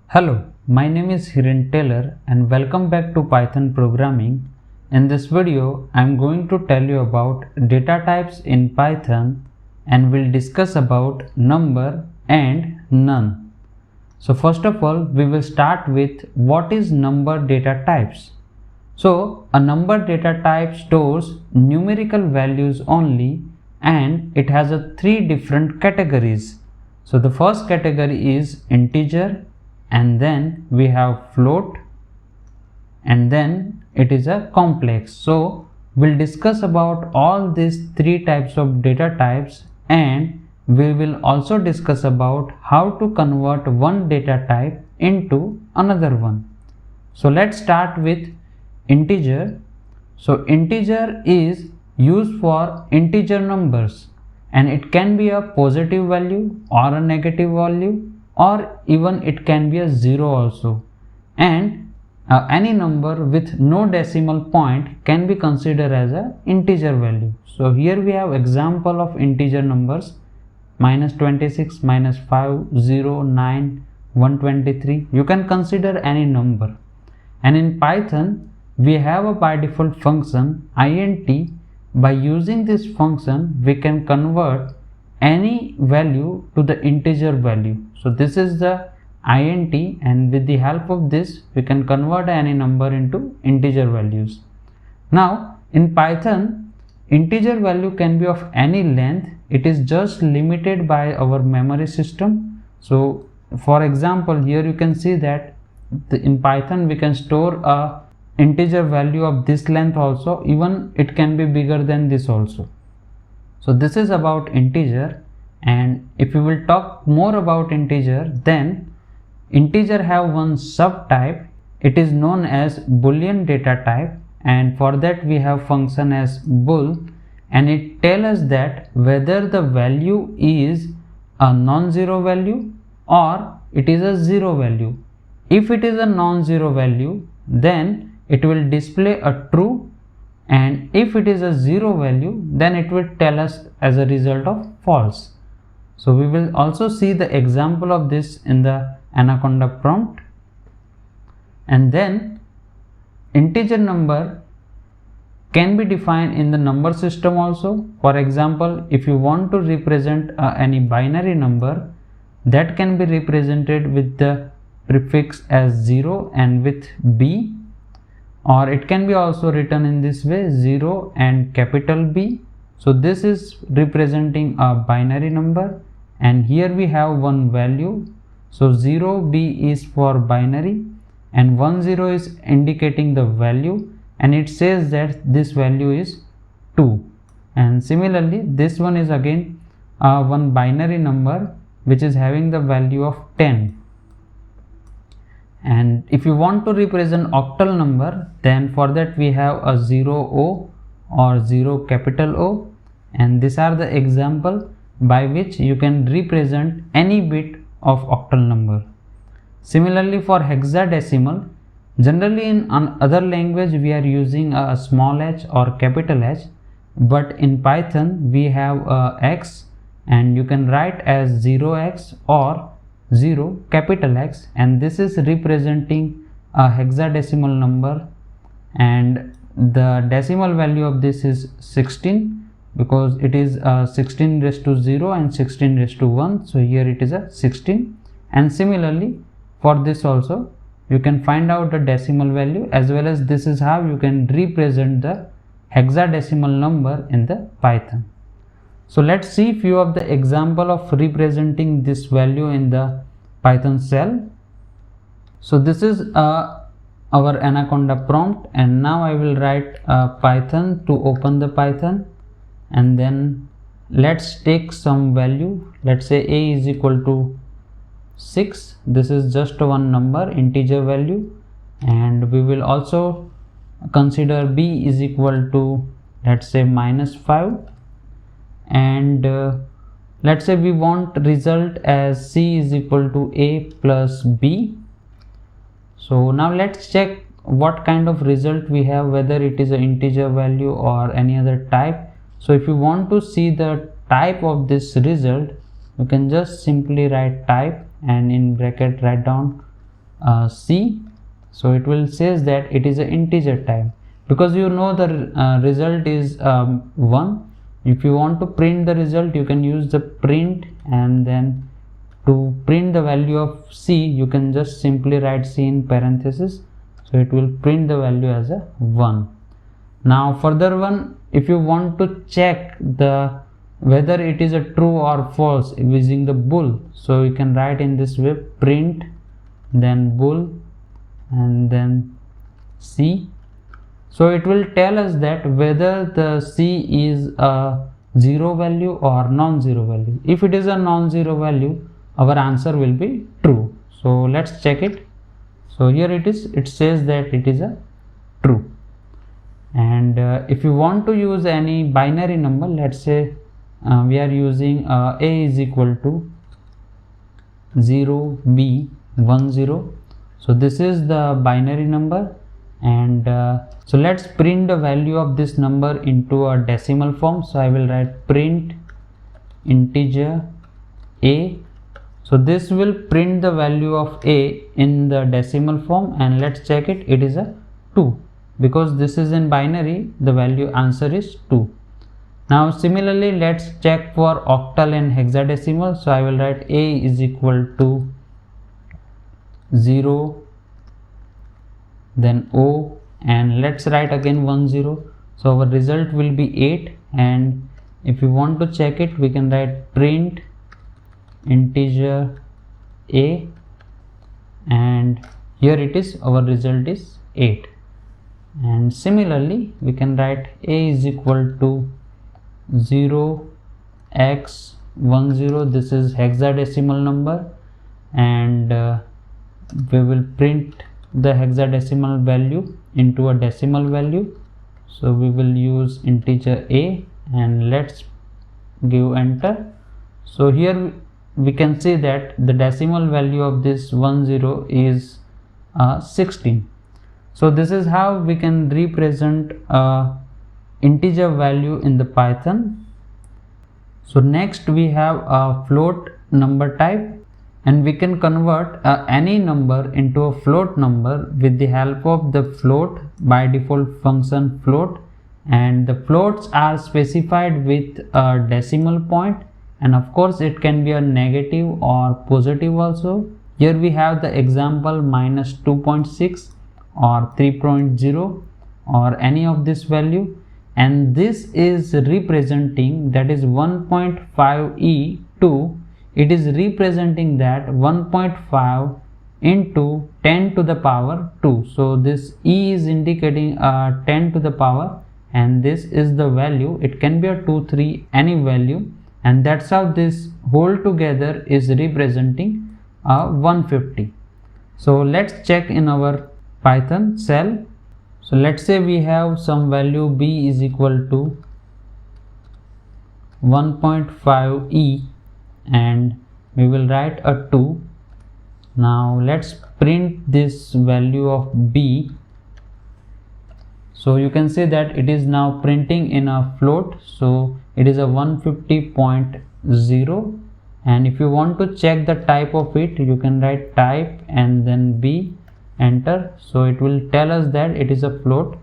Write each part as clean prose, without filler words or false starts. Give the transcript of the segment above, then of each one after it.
Hello, my name is Hiren Taylor and welcome back to Python programming. In this video, I am going to tell you about data types in Python and will discuss about number and none. So first of all, we will start with what is number data types. So a number data type stores numerical values only and it has three different categories. So the first category is integer, and then we have float, and then it is a complex. So we'll discuss about all these three types of data types, and we will also discuss about how to convert one data type into another one. So let's start with integer. So integer is used for integer numbers, and it can be a positive value or a negative value, or even it can be a zero also, and any number with no decimal point can be considered as a integer value. So here we have example of integer numbers: -26, -5, 0, 9, 123. You can consider any number. And in Python we have a by default function int. By using this function we can convert any value to the integer value. So this is the int, and with the help of this we can convert any number into integer values. Now in Python, integer value can be of any length. It is just limited by our memory system. So for example, here you can see that in Python we can store a integer value of this length also, even it can be bigger than this also. So this is about integer, and if we will talk more about integer, then integer have one subtype. It is known as boolean data type, and for that we have function as bool, and it tells us that whether the value is a non-zero value or it is a zero value. If it is a non-zero value, then it will display a true, and if it is a zero value, then it will tell us as a result of false. So we will also see the example of this in the Anaconda prompt. And then integer number can be defined in the number system also. For example, if you want to represent any binary number, that can be represented with the prefix as 0 and with B, or it can be also written in this way, 0 and capital B. So this is representing a binary number, and here we have one value. So 0B is for binary and 10 is indicating the value, and it says that this value is 2. And similarly this one is again one binary number which is having the value of 10. And if you want to represent octal number, then for that we have a 0O or 0 capital O, and these are the example by which you can represent any bit of octal number. Similarly for hexadecimal, generally in other language we are using a small h or capital H, but in Python we have a x, and you can write as 0x or 0 capital X, and this is representing a hexadecimal number, and the decimal value of this is 16, because it is 16 raised to 0 and 16 raised to 1. So here it is a 16. And similarly for this also you can find out the decimal value, as well as this is how you can represent the hexadecimal number in the Python. So let's see few of the example of representing this value in the Python shell. So this is our Anaconda prompt, and now I will write Python to open the Python, and then let's take some value. Let's say a is equal to 6. This is just one number, integer value, and we will also consider b is equal to, let's say, -5, and let's say we want result as c is equal to a plus b. So now let's check what kind of result we have, whether it is an integer value or any other type. So if you want to see the type of this result, you can just simply write type and in bracket write down C, so it will says that it is an integer type, because you know the result is 1. If you want to print the result, you can use the print, and then to print the value of C, you can just simply write C in parenthesis, so it will print the value as a 1. Now further one, if you want to check the whether it is a true or false using the bool, so you can write in this way, print, then bool, and then C. So it will tell us that whether the C is a 0 value or non-zero value. If it is a non-zero value, our answer will be true. So let's check it. So here it is, it says that it is a true. And if you want to use any binary number, let's say we are using A is equal to 0, B, 1, 0. So this is the binary number, and so let's print the value of this number into a decimal form. So I will write print integer A. So this will print the value of A in the decimal form, and let's check it, it is a 2, because this is in binary, the value answer is 2. Now similarly, let's check for octal and hexadecimal. So I will write A is equal to 0, then O, and let's write again 1, 0. So our result will be 8, and if you want to check it, we can write print integer A, and here it is, our result is 8. And similarly, we can write A is equal to 0 x 1 0. This is hexadecimal number, and we will print the hexadecimal value into a decimal value. So we will use integer A, and let's give enter. So here we can see that the decimal value of this 10 is 16. So this is how we can represent integer value in the Python. So next we have a float number type, and we can convert any number into a float number with the help of the float by default function float, and the floats are specified with a decimal point, and of course it can be a negative or positive also. Here we have the example minus 2.6 or 3.0 or any of this value, and this is representing, that is 1.5e2, it is representing that 1.5 into 10 to the power 2. So this e is indicating 10 to the power, and this is the value, it can be a 2, 3, any value, and that's how this whole together is representing 150. So let's check in our Python shell. So let's say we have some value b is equal to 1.5e, and we will write a 2. Now let's print this value of b. So you can see that it is now printing in a float, so it is a 150.0, and if you want to check the type of it, you can write type and then b, enter. So it will tell us that it is a float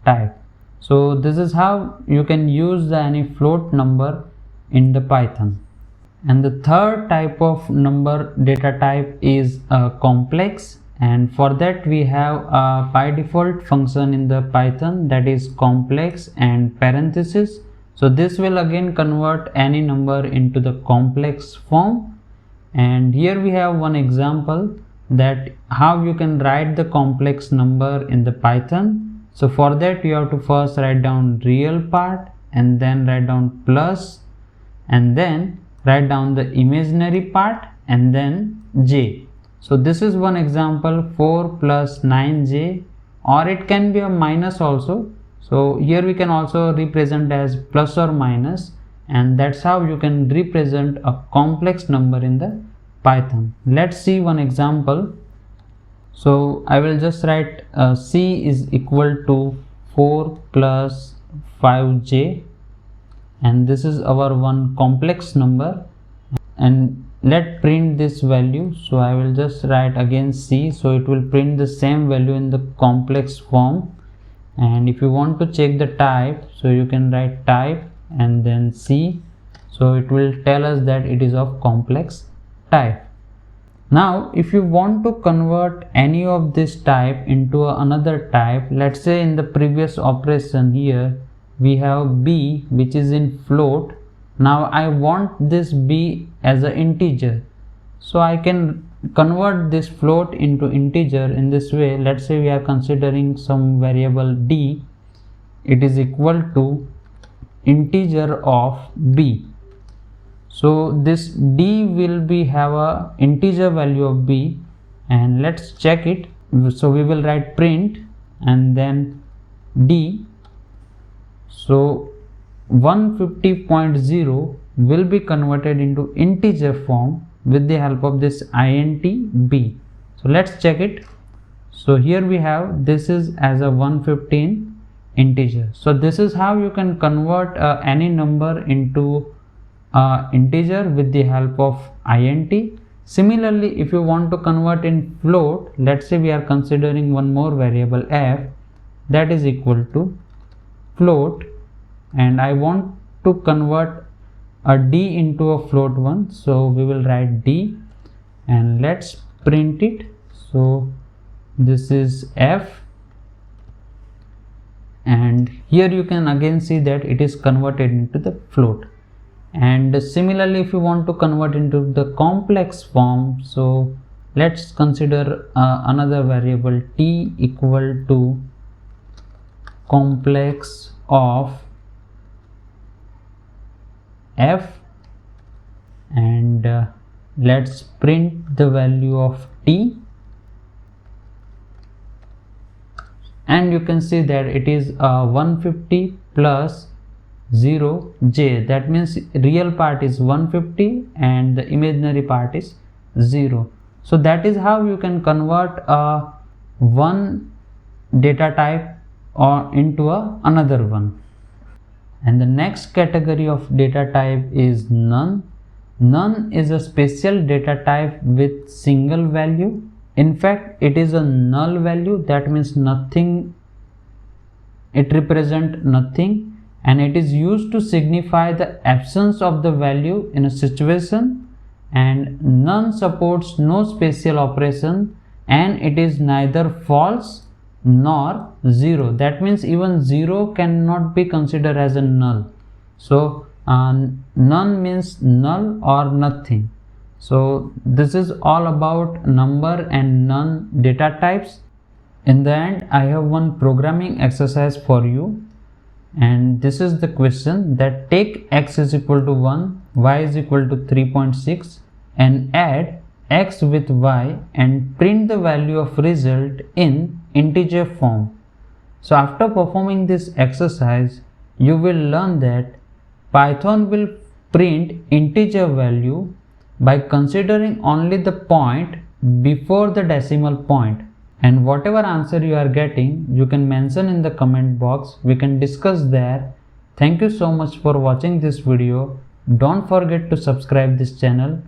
type. So this is how you can use any float number in the Python. And the third type of number data type is complex, and for that we have a by default function in the Python, that is complex and parenthesis. So this will again convert any number into the complex form, and here we have one example that how you can write the complex number in the Python. So for that you have to first write down real part, and then write down plus, and then write down the imaginary part, and then j. So this is one example, 4 plus 9j, or it can be a minus also. So here we can also represent as plus or minus, and that's how you can represent a complex number in the Python. Let's see one example. So I will just write c is equal to 4 plus 5j, and this is our one complex number, and let print this value. So I will just write again C, so it will print the same value in the complex form. And if you want to check the type, so you can write type and then C, so it will tell us that it is of complex type. Now if you want to convert any of this type into another type, let's say in the previous operation here we have B which is in float. Now I want this B as an integer, so I can convert this float into integer in this way. Let's say we are considering some variable D, it is equal to integer of B. So this D will be have a integer value of B, and let's check it. So we will write print and then D. So 150.0 will be converted into integer form with the help of this int b. So let's check it. So here we have this is as a 115 integer. So this is how you can convert any number into integer with the help of int. Similarly, if you want to convert in float, let's say we are considering one more variable f that is equal to float, and I want to convert a D into a float one, so we will write D and let's print it. So this is F, and here you can again see that it is converted into the float. And similarly, if you want to convert into the complex form, so let's consider another variable T equal to complex of F, and let's print the value of T, and you can see that it is 150 plus 0 j, that means real part is 150 and the imaginary part is 0. So that is how you can convert one data type or into another one. And the next category of data type is none. None is a special data type with single value. In fact, it is a null value, that means nothing, it represents nothing, and it is used to signify the absence of the value in a situation. And none supports no special operation, and it is neither false nor 0, that means even 0 cannot be considered as a null. So none means null or nothing. So this is all about number and none data types. In the end, I have one programming exercise for you, and this is the question that take x is equal to 1, y is equal to 3.6 and add x with y and print the value of result in integer form. So after performing this exercise, you will learn that Python will print integer value by considering only the point before the decimal point, and whatever answer you are getting, you can mention in the comment box, we can discuss there. Thank you so much for watching this video. Don't forget to subscribe this channel